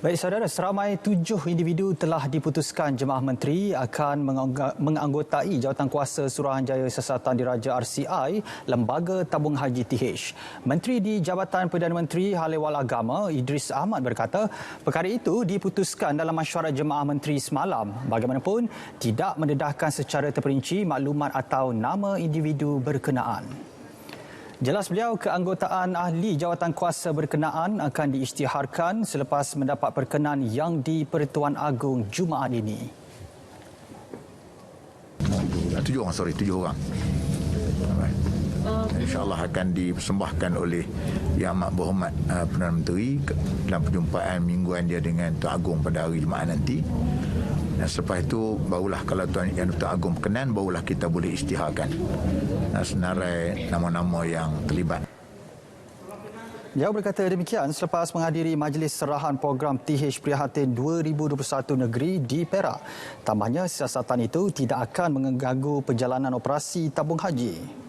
Baik saudara, seramai 7 individu telah diputuskan Jemaah Menteri akan menganggotai Jawatankuasa Suruhanjaya Siasatan Diraja RCI, Lembaga Tabung Haji TH. Menteri di Jabatan Perdana Menteri Hal Ehwal Agama Idris Ahmad berkata, perkara itu diputuskan dalam mesyuarat Jemaah Menteri semalam. Bagaimanapun, tidak mendedahkan secara terperinci maklumat atau nama individu berkenaan. Jelas beliau, keanggotaan ahli jawatankuasa berkenaan akan diisytiharkan selepas mendapat perkenan yang di-Pertuan Agong Jumaat ini. 7 orang. InsyaAllah akan dipersembahkan oleh Yang Amat Berhormat Perdana Menteri dalam perjumpaan mingguan dia dengan Tuan Agong pada hari Jumaat nanti. Dan selepas itu barulah kalau Tuan Agong berkenan, barulah kita boleh isytiharkan senarai nama-nama yang terlibat. Beliau berkata demikian selepas menghadiri Majlis Serahan Program TH Prihatin 2021 Negeri di Perak. Tambahnya, siasatan itu tidak akan mengganggu perjalanan operasi tabung haji.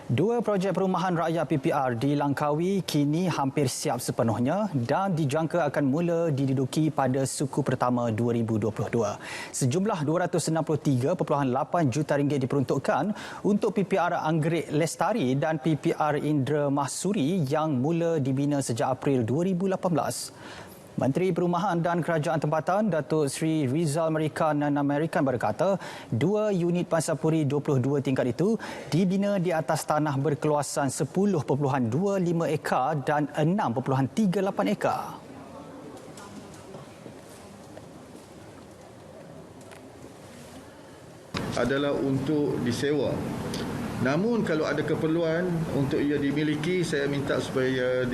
2 projek perumahan rakyat PPR di Langkawi kini hampir siap sepenuhnya dan dijangka akan mula diduduki pada suku pertama 2022. Sejumlah RM263.8 juta diperuntukkan untuk PPR Anggerik Lestari dan PPR Indra Mahsuri yang mula dibina sejak April 2018. Menteri Perumahan dan Kerajaan Tempatan Datuk Seri Rizal Marikan Amerikan berkata, 2 unit Pansapuri 22 tingkat itu dibina di atas tanah berkeluasan 10.25 ekar dan 6.38 ekar. Adalah untuk disewa. Namun kalau ada keperluan untuk ia dimiliki, saya minta supaya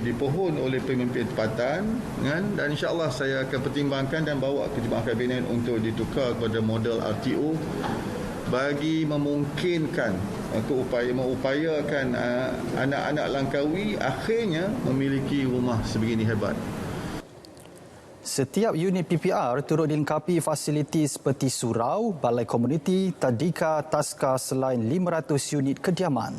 dipohon oleh pemimpin tempatan, kan? Dan insya-Allah saya akan pertimbangkan dan bawa ke Jemaah Kabinet untuk ditukar kepada model RTO bagi memungkinkan untuk mengupayakan anak-anak Langkawi akhirnya memiliki rumah sebegini hebat. Setiap unit PPR turut dilengkapi fasiliti seperti surau, balai komuniti, tadika, taska selain 500 unit kediaman.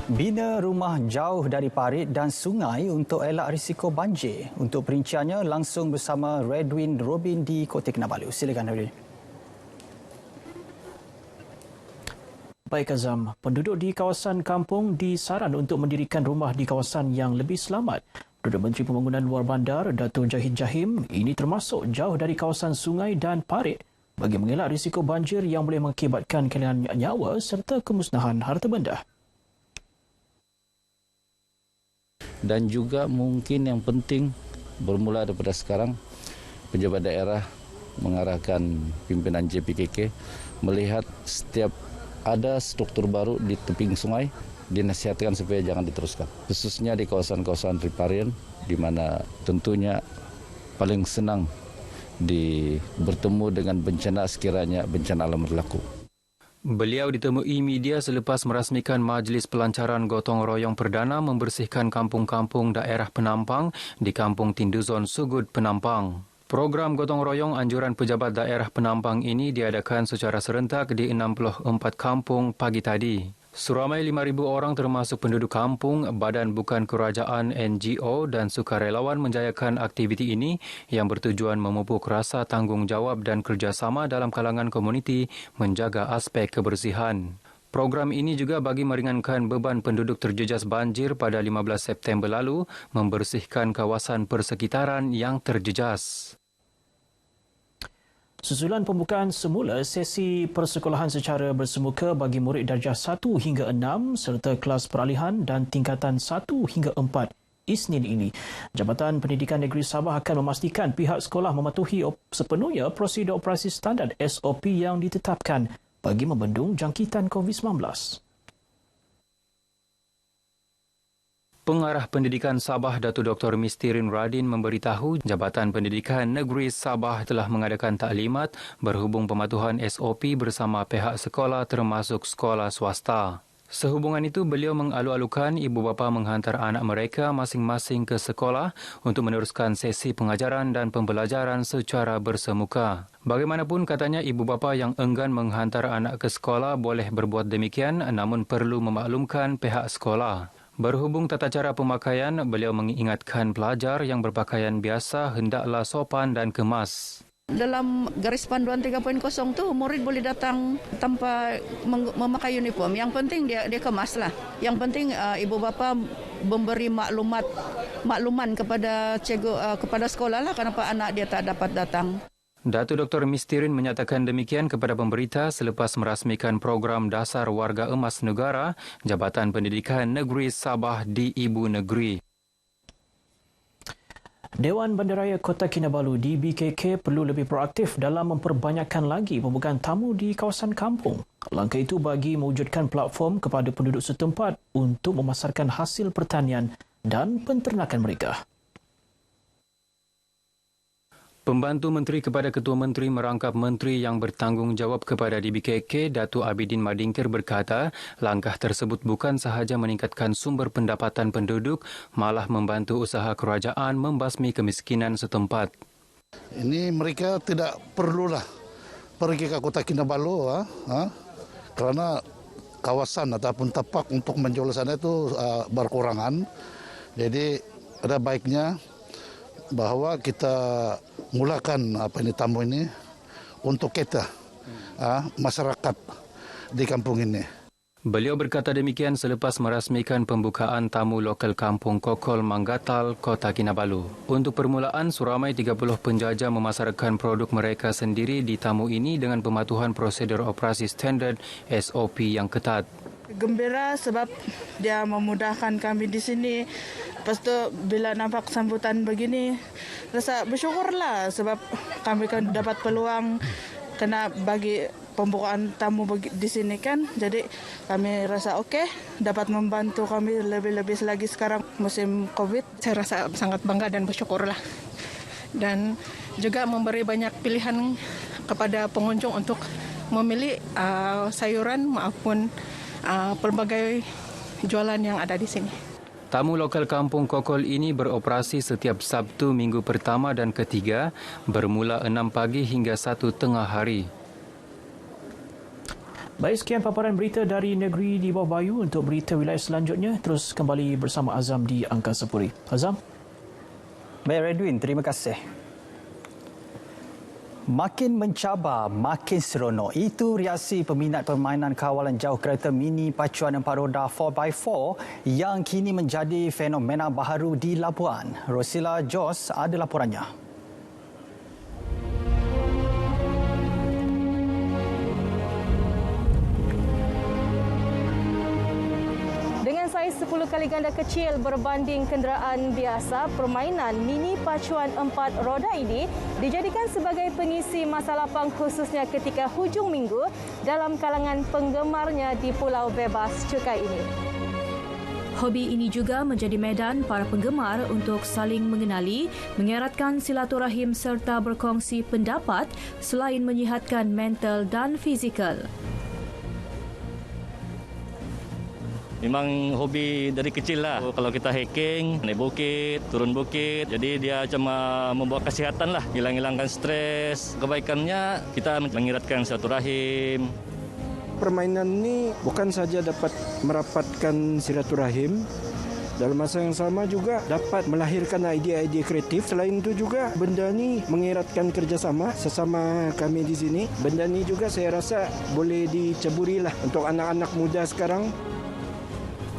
Bina rumah jauh dari parit dan sungai untuk elak risiko banjir. Untuk perinciannya langsung bersama Redwin Robin di Kota Kinabalu. Silakan Redwin. Baik Azam, penduduk di kawasan kampung disaran untuk mendirikan rumah di kawasan yang lebih selamat. Perdana Menteri Pembangunan Luar Bandar, Datuk Jahid Jahim, ini termasuk jauh dari kawasan sungai dan parit bagi mengelak risiko banjir yang boleh mengakibatkan kehilangan nyawa serta kemusnahan harta benda. Dan juga mungkin yang penting bermula daripada sekarang, pejabat daerah mengarahkan pimpinan JPKK melihat setiap ada struktur baru di tebing sungai dinasihatkan supaya jangan diteruskan. Khususnya di kawasan-kawasan riparian di mana tentunya paling senang bertemu dengan bencana sekiranya bencana alam berlaku. Beliau ditemui media selepas merasmikan Majlis Pelancaran Gotong Royong Perdana membersihkan kampung-kampung daerah penampang di Kampung Tinduzon Sugud Penampang. Program Gotong Royong Anjuran Pejabat Daerah Penampang ini diadakan secara serentak di 64 kampung pagi tadi. Seramai 5,000 orang termasuk penduduk kampung, badan bukan kerajaan, NGO dan sukarelawan menjayakan aktiviti ini yang bertujuan memupuk rasa tanggungjawab dan kerjasama dalam kalangan komuniti menjaga aspek kebersihan. Program ini juga bagi meringankan beban penduduk terjejas banjir pada 15 September lalu membersihkan kawasan persekitaran yang terjejas. Susulan pembukaan semula sesi persekolahan secara bersemuka bagi murid darjah 1 hingga 6 serta kelas peralihan dan tingkatan 1 hingga 4 Isnin ini. Jabatan Pendidikan Negeri Sabah akan memastikan pihak sekolah mematuhi sepenuhnya prosedur operasi standard SOP yang ditetapkan bagi membendung jangkitan COVID-19. Pengarah Pendidikan Sabah Datuk Dr. Mistirin Radin memberitahu Jabatan Pendidikan Negeri Sabah telah mengadakan taklimat berhubung pematuhan SOP bersama pihak sekolah termasuk sekolah swasta. Sehubungan itu, beliau mengalu-alukan ibu bapa menghantar anak mereka masing-masing ke sekolah untuk meneruskan sesi pengajaran dan pembelajaran secara bersemuka. Bagaimanapun, katanya ibu bapa yang enggan menghantar anak ke sekolah boleh berbuat demikian, namun perlu memaklumkan pihak sekolah. Berhubung tata cara pemakaian, beliau mengingatkan pelajar yang berpakaian biasa hendaklah sopan dan kemas. Dalam garis panduan 3.0 tu murid boleh datang tanpa memakai uniform. Yang penting dia kemas lah. Yang penting ibu bapa memberi makluman kepada cikgu kepada sekolah lah kenapa anak dia tak dapat datang. Datuk Dr. Mistirin menyatakan demikian kepada pemberita selepas merasmikan program Dasar Warga Emas Negara Jabatan Pendidikan Negeri Sabah di Ibu Negeri. Dewan Bandaraya Kota Kinabalu DBKK perlu lebih proaktif dalam memperbanyakkan lagi pembukaan tamu di kawasan kampung. Langkah itu bagi mewujudkan platform kepada penduduk setempat untuk memasarkan hasil pertanian dan penternakan mereka. Pembantu Menteri kepada Ketua Menteri merangkap Menteri yang bertanggungjawab kepada DBKK, Datuk Abidin Madingkir berkata, langkah tersebut bukan sahaja meningkatkan sumber pendapatan penduduk, malah membantu usaha kerajaan membasmi kemiskinan setempat. Ini mereka tidak perlulah pergi ke Kota Kinabalu kerana kawasan ataupun tapak untuk menjual sana itu berkurangan. Jadi ada baiknya bahawa kita mulakan tamu ini untuk kita masyarakat di kampung ini. Beliau berkata demikian selepas merasmikan pembukaan tamu lokal kampung Kokol Manggatal, Kota Kinabalu. Untuk permulaan, seramai 30 penjajah memasarkan produk mereka sendiri di tamu ini dengan pematuhan prosedur operasi standard SOP yang ketat. Gembira sebab dia memudahkan kami di sini. Lepas tu bila nampak sambutan begini, rasa bersyukurlah sebab kami kan dapat peluang kena bagi pembukaan tamu di sini kan. Jadi kami rasa okey, dapat membantu kami lebih-lebih lagi sekarang musim COVID. Saya rasa sangat bangga dan bersyukurlah. Dan juga memberi banyak pilihan kepada pengunjung untuk memilih sayuran maupun pelbagai jualan yang ada di sini. Tamu lokal kampung Kokol ini beroperasi setiap Sabtu minggu pertama dan ketiga bermula 6 pagi hingga 1 tengah hari. Baik, sekian paparan berita dari negeri di bawah Bayu. Untuk berita wilayah selanjutnya, terus kembali bersama Azam di Angkasa Puri. Azam? Baik, Redwin, terima kasih. Makin mencabar, makin seronok. Itu reaksi peminat permainan kawalan jauh kereta mini pacuan 4 roda 4x4 yang kini menjadi fenomena baharu di Labuan. Rosila Jos ada laporannya. Saiz 10 kali ganda kecil berbanding kenderaan biasa, permainan mini pacuan 4 roda ini dijadikan sebagai pengisi masa lapang khususnya ketika hujung minggu dalam kalangan penggemarnya di Pulau Bebas Cukai ini. Hobi ini juga menjadi medan para penggemar untuk saling mengenali, mengeratkan silaturahim serta berkongsi pendapat selain menyihatkan mental dan fizikal. Memang hobi dari kecil lah. Kalau kita hiking, naik bukit, turun bukit. Jadi dia macam membawa kesihatan lah. Hilang-hilangkan stres. Kebaikannya kita mengiratkan silaturahim. Permainan ini bukan saja dapat merapatkan silaturahim. Dalam masa yang sama juga dapat melahirkan idea-idea kreatif. Selain itu juga benda ini mengeratkan kerjasama sesama kami di sini. Benda ini juga saya rasa boleh diceburilah untuk anak-anak muda sekarang.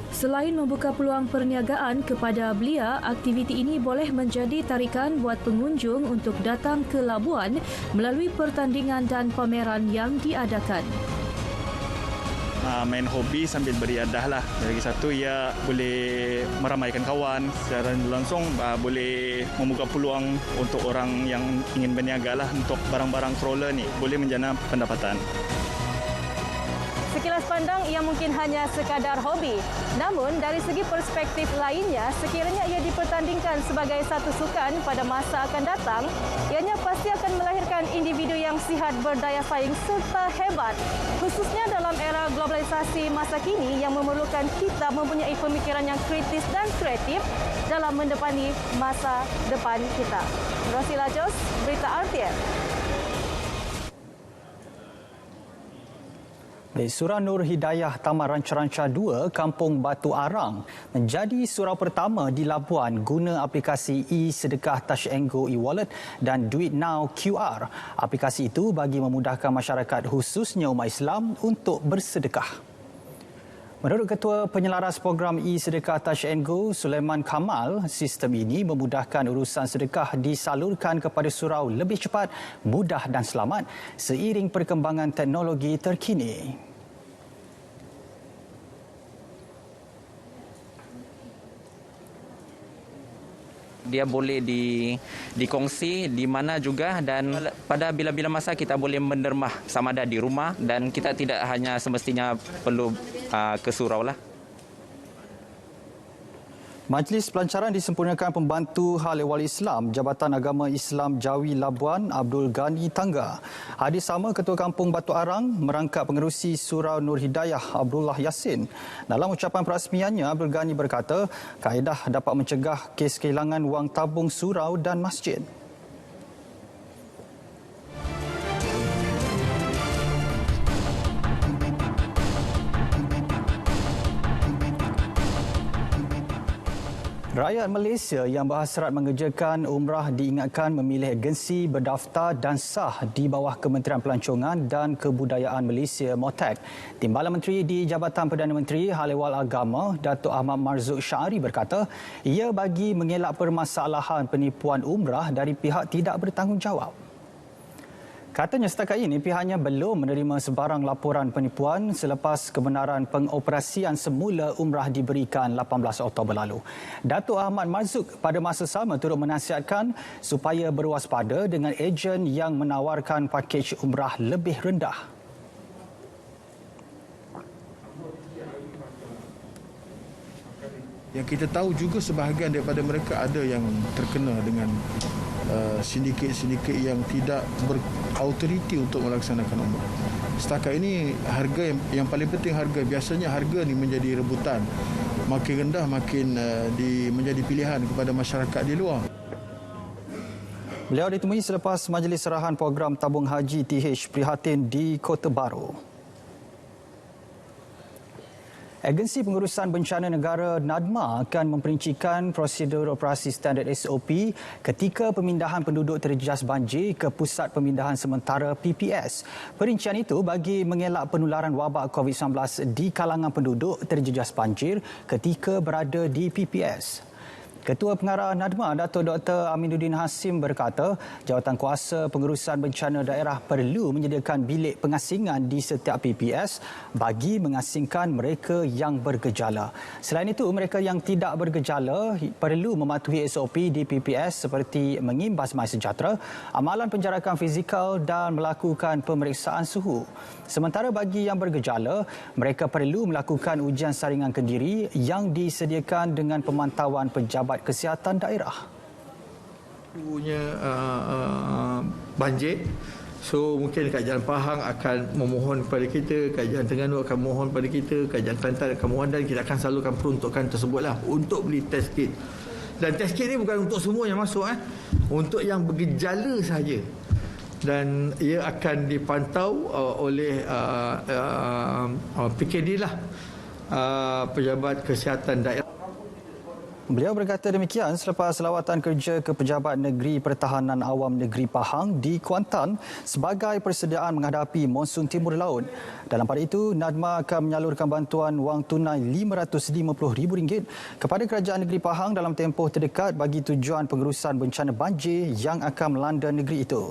Selain membuka peluang perniagaan kepada belia, aktiviti ini boleh menjadi tarikan buat pengunjung untuk datang ke Labuan melalui pertandingan dan pameran yang diadakan. Main hobi sambil beriadah lah. Lagi satu, ia boleh meramaikan kawan secara langsung, boleh membuka peluang untuk orang yang ingin berniaga lah untuk barang-barang stroller ni. Boleh menjana pendapatan. Sekilas pandang ia mungkin hanya sekadar hobi. Namun dari segi perspektif lainnya, sekiranya ia dipertandingkan sebagai satu sukan pada masa akan datang, ianya pasti akan melahirkan individu yang sihat, berdaya saing serta hebat. Khususnya dalam era globalisasi masa kini yang memerlukan kita mempunyai pemikiran yang kritis dan kreatif dalam mendepani masa depan kita. Rosila Jos, Berita RTM. Surau Nur Hidayah Taman Ranca-Ranca 2, Kampung Batu Arang menjadi surau pertama di Labuan guna aplikasi e-Sedekah Touch and Go e-Wallet dan Duit Now QR. Aplikasi itu bagi memudahkan masyarakat khususnya umat Islam untuk bersedekah. Menurut Ketua Penyelaras Program e-Sedekah Touch and Go, Sulaiman Kamal, sistem ini memudahkan urusan sedekah disalurkan kepada surau lebih cepat, mudah dan selamat seiring perkembangan teknologi terkini. Dia boleh dikongsi di mana juga dan pada bila-bila masa kita boleh mendermah sama ada di rumah dan kita tidak hanya semestinya perlu ke surau lah. Majlis pelancaran disempurnakan Pembantu Hal Ehwal Islam Jabatan Agama Islam Jawi Labuan Abdul Ghani Tangga. Hadir sama Ketua Kampung Batu Arang merangkap pengerusi Surau Nur Hidayah Abdullah Yassin. Dalam ucapan perasmiannya, Abdul Ghani berkata, kaedah dapat mencegah kes kehilangan wang tabung surau dan masjid. Rakyat Malaysia yang berhasrat mengerjakan umrah diingatkan memilih agensi berdaftar dan sah di bawah Kementerian Pelancongan dan Kebudayaan Malaysia MOTAC. Timbalan Menteri di Jabatan Perdana Menteri Hal Ehwal Agama, Datuk Ahmad Marzuq Syari berkata, ia bagi mengelak permasalahan penipuan umrah dari pihak tidak bertanggungjawab. Katanya setakat ini pihaknya belum menerima sebarang laporan penipuan selepas kebenaran pengoperasian semula umrah diberikan 18 Oktober lalu. Datuk Ahmad Marzuq pada masa sama turut menasihatkan supaya berwaspada dengan ejen yang menawarkan pakej umrah lebih rendah. Yang kita tahu juga sebahagian daripada mereka ada yang terkena dengan sindiket-sindiket yang tidak berautoriti untuk melaksanakan umrah. Setakat ini harga yang paling penting harga. Biasanya harga ni menjadi rebutan. Makin rendah makin menjadi pilihan kepada masyarakat di luar. Beliau ditemui selepas Majlis Serahan Program Tabung Haji TH Prihatin di Kota Baru. Agensi Pengurusan Bencana Negara NADMA akan memperincikan prosedur operasi standard SOP ketika pemindahan penduduk terjejas banjir ke Pusat Pemindahan Sementara PPS. Perincian itu bagi mengelak penularan wabak COVID-19 di kalangan penduduk terjejas banjir ketika berada di PPS. Ketua Pengarah NADMA, Datuk Dr. Aminuddin Hasim berkata, Jawatankuasa Pengurusan Bencana Daerah perlu menyediakan bilik pengasingan di setiap PPS bagi mengasingkan mereka yang bergejala. Selain itu, mereka yang tidak bergejala perlu mematuhi SOP di PPS seperti mengimbas mai sejahtera, amalan penjarakan fizikal dan melakukan pemeriksaan suhu. Sementara bagi yang bergejala, mereka perlu melakukan ujian saringan kendiri yang disediakan dengan pemantauan pejabat kesihatan daerah. Punya banjir, so mungkin Kerajaan Pahang akan memohon kepada kita, Kerajaan Terengganu akan memohon kepada kita, Kerajaan Kelantan akan memohon dan kita akan salurkan peruntukan tersebutlah untuk beli test kit. Dan test kit ni bukan untuk semua yang masuk, untuk yang bergejala sahaja. Dan ia akan dipantau oleh PKD lah, Pejabat Kesihatan Daerah. Beliau berkata demikian selepas lawatan kerja ke Pejabat Negeri Pertahanan Awam Negeri Pahang di Kuantan sebagai persediaan menghadapi monsun timur laut. Dalam pada itu, NADMA akan menyalurkan bantuan wang tunai RM550,000 kepada Kerajaan Negeri Pahang dalam tempoh terdekat bagi tujuan pengurusan bencana banjir yang akan melanda negeri itu.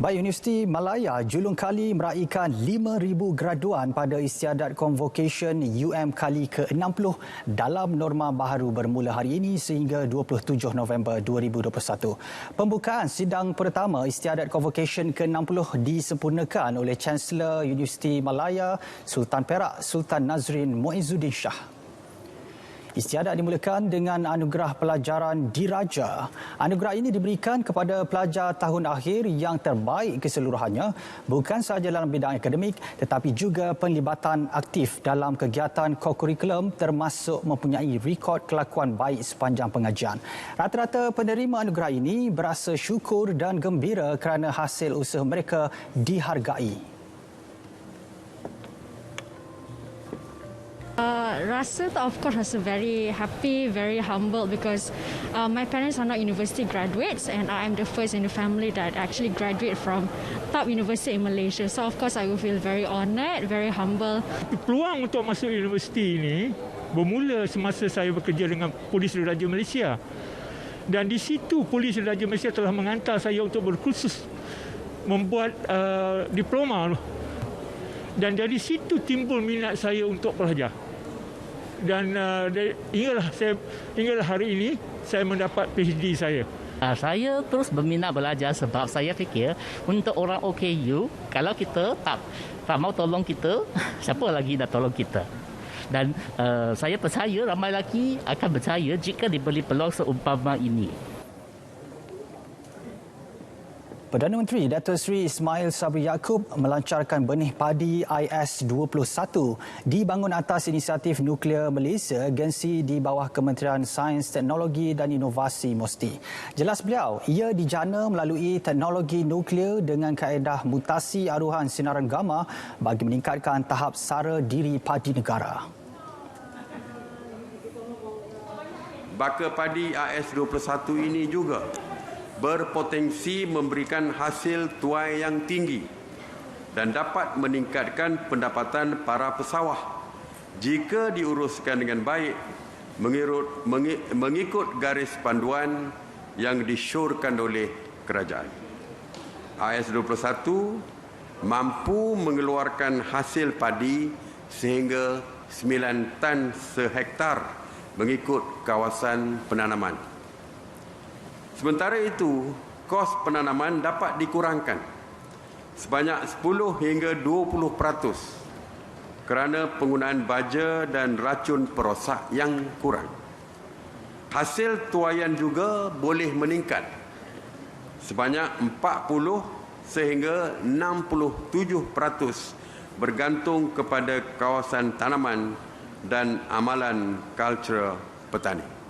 Baik, Universiti Malaya julung kali meraihkan 5,000 graduan pada istiadat Convocation UM kali ke-60 dalam norma baharu bermula hari ini sehingga 27 November 2021. Pembukaan sidang pertama istiadat Convocation ke-60 disempurnakan oleh Chancellor Universiti Malaya Sultan Perak Sultan Nazrin Muizzuddin Shah. Istiadat dimulakan dengan anugerah pelajaran diraja. Anugerah ini diberikan kepada pelajar tahun akhir yang terbaik keseluruhannya, bukan sahaja dalam bidang akademik tetapi juga penlibatan aktif dalam kegiatan kokurikulum termasuk mempunyai rekod kelakuan baik sepanjang pengajian. Rata-rata penerima anugerah ini berasa syukur dan gembira kerana hasil usaha mereka dihargai. Rasa of course rasa very happy, very humble because my parents are not university graduates and I am the first in the family that actually graduate from top university in Malaysia. So of course I will feel very honoured, very humble. Peluang untuk masuk universiti ini bermula semasa saya bekerja dengan Polis Diraja Malaysia. Dan di situ Polis Diraja Malaysia telah mengantar saya untuk berkursus membuat diploma. Dan dari situ timbul minat saya untuk pelajar. Dan hinggalah hari ini saya mendapat PhD saya. Saya terus berminat belajar sebab saya fikir untuk orang OKU, kalau kita tak mau tolong kita, siapa lagi nak tolong kita? Dan saya percaya ramai lagi akan percaya jika diberi peluang seumpama ini. Perdana Menteri Datuk Seri Ismail Sabri Yaakob melancarkan benih padi IS-21 dibangun atas inisiatif nuklear Malaysia, agensi di bawah Kementerian Sains, Teknologi dan Inovasi MOSTI. Jelas beliau, ia dijana melalui teknologi nuklear dengan kaedah mutasi aruhan sinaran gamma bagi meningkatkan tahap sara diri padi negara. Baka padi IS-21 ini juga berpotensi memberikan hasil tuai yang tinggi dan dapat meningkatkan pendapatan para pesawah jika diuruskan dengan baik mengikut garis panduan yang disyorkan oleh kerajaan. IS-21 mampu mengeluarkan hasil padi sehingga 9 tan sehektar mengikut kawasan penanaman. Sementara itu, kos penanaman dapat dikurangkan sebanyak 10 hingga 20% kerana penggunaan baja dan racun perosak yang kurang. Hasil tuaian juga boleh meningkat sebanyak 40 sehingga 67% bergantung kepada kawasan tanaman dan amalan kultur petani.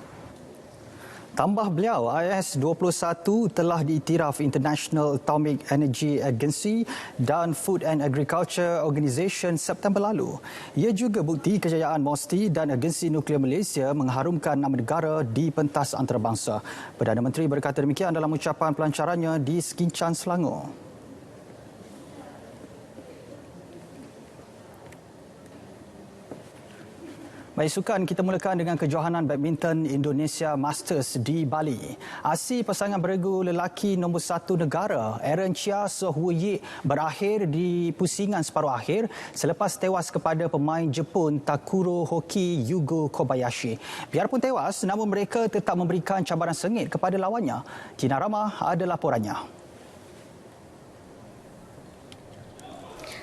Tambah beliau, IS-21 telah diiktiraf International Atomic Energy Agency dan Food and Agriculture Organisation September lalu. Ia juga bukti kejayaan MOSTI dan Agensi Nuklear Malaysia mengharumkan nama negara di pentas antarabangsa. Perdana Menteri berkata demikian dalam ucapan pelancarannya di Sekincan, Selangor. Baik, sukan kita mulakan dengan kejohanan badminton Indonesia Masters di Bali. Aksi pasangan beregu lelaki nombor 1 negara Aaron Chia Soh Woo Yik berakhir di pusingan separuh akhir selepas tewas kepada pemain Jepun Takuro Hoki Yugo Kobayashi. Biarpun tewas, namun mereka tetap memberikan cabaran sengit kepada lawannya. Tina Rama ada laporannya.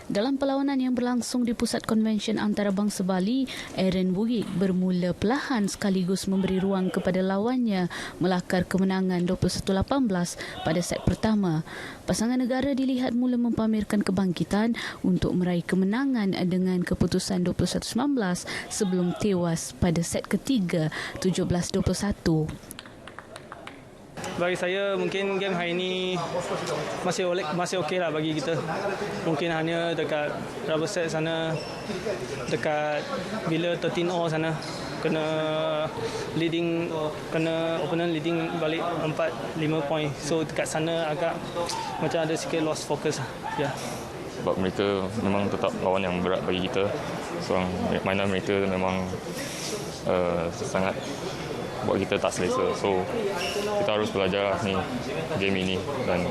Dalam perlawanan yang berlangsung di Pusat Konvensyen Antarabangsa Bali, Aaron Woo Yik bermula perlahan sekaligus memberi ruang kepada lawannya melakar kemenangan 21-18 pada set pertama. Pasangan negara dilihat mula mempamerkan kebangkitan untuk meraih kemenangan dengan keputusan 21-19 sebelum tewas pada set ketiga 17-21. Bagi saya mungkin game hari ini masih okey lah bagi kita. Mungkin hanya dekat rubber set sana, dekat bila 13-0 sana kena opponent leading balik 4-5 point. So dekat sana agak macam ada sikit lost focus lah. Ya. Sebab mereka memang tetap lawan yang berat bagi kita. So mainan mereka memang sangat buat kita tak selesa. So kita harus belajar ni game ini, dan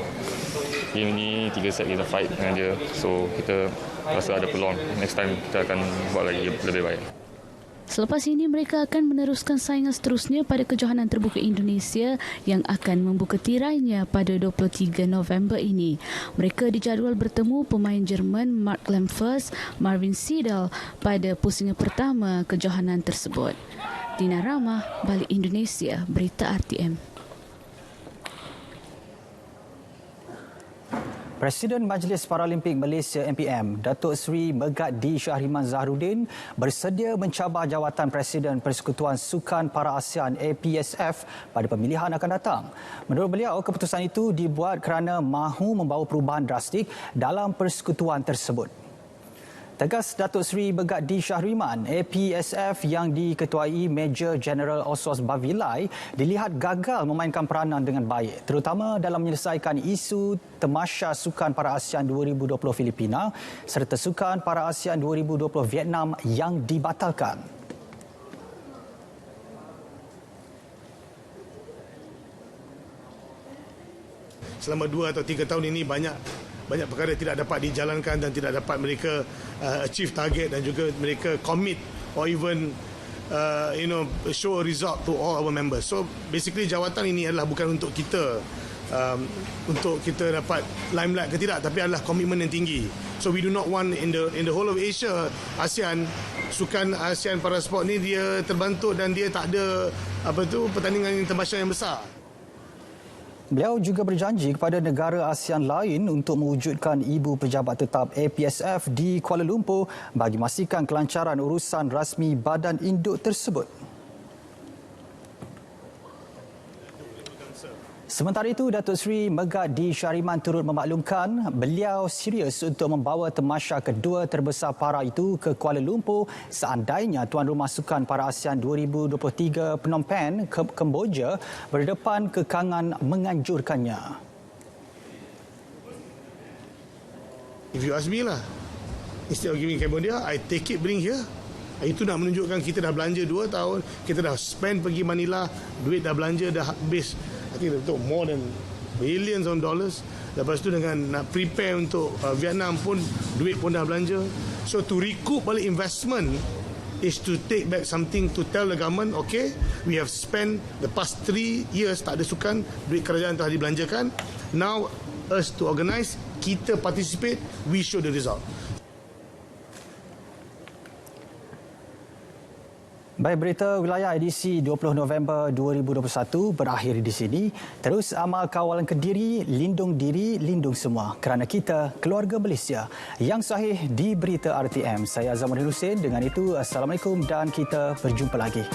game ini 3 set kita fight dengan dia. So kita rasa ada peluang. Next time kita akan buat lagi lebih baik. Selepas ini mereka akan meneruskan saingan seterusnya pada Kejohanan Terbuka Indonesia yang akan membuka tirainya pada 23 November ini. Mereka dijadual bertemu pemain Jerman Mark Lemfers, Marvin Seidel pada pusingan pertama kejohanan tersebut. Dina Rahmah, Balik Indonesia, Berita RTM. Presiden Majlis Paralimpik Malaysia MPM, Datuk Seri Megati Syahriman Zahrudin bersedia mencabar jawatan Presiden Persekutuan Sukan Para ASEAN APSF pada pemilihan akan datang. Menurut beliau, keputusan itu dibuat kerana mahu membawa perubahan drastik dalam persekutuan tersebut. Tegas Datuk Seri Megati Syahriman, APSF yang diketuai Major General Oswald Bavilai dilihat gagal memainkan peranan dengan baik, terutama dalam menyelesaikan isu Tamasya Sukan Para ASEAN 2020 Filipina serta Sukan Para ASEAN 2020 Vietnam yang dibatalkan. Selama 2 atau 3 tahun ini banyak perkara tidak dapat dijalankan dan tidak dapat mereka achieve target dan juga mereka commit or even show a result to all our members. So basically jawatan ini adalah bukan untuk kita untuk kita dapat limelight ke tidak, tapi adalah komitmen yang tinggi. So we do not want in the whole of Asia, ASEAN, Sukan ASEAN Para Sport ni dia terbantuk dan dia tak ada pertandingan international yang besar. Beliau juga berjanji kepada negara ASEAN lain untuk mewujudkan ibu pejabat tetap APSF di Kuala Lumpur bagi memastikan kelancaran urusan rasmi badan induk tersebut. Sementara itu, Datuk Seri Megati Syahriman turut memaklumkan beliau serius untuk membawa tamasya kedua terbesar para itu ke Kuala Lumpur seandainya tuan rumah Sukan Para ASEAN 2023 Phnom Penh, Kemboja berdepan kekangan menganjurkannya. If you ask me lah, instead of giving Cambodia, I take it, bring here. Itu nak menunjukkan kita dah belanja 2 tahun, kita dah spend pergi Manila, duit dah belanja, dah habis. I think untuk more than billions of dollars. Lepas tu dengan nak prepare untuk Vietnam pun, duit pun dah belanja. So to recoup balik investment is to take back something to tell the government, okay, we have spent the past 3 years tak ada sukan, duit kerajaan telah dibelanjakan. Now us to organize, kita participate, we show the result. Baik, berita wilayah edisi 20 November 2021 berakhir di sini. Terus amal kawalan Kediri, lindung diri, lindung semua. Kerana kita keluarga Malaysia. Yang sahih di Berita RTM. Saya Azam Hussein. Dengan itu, Assalamualaikum dan kita berjumpa lagi.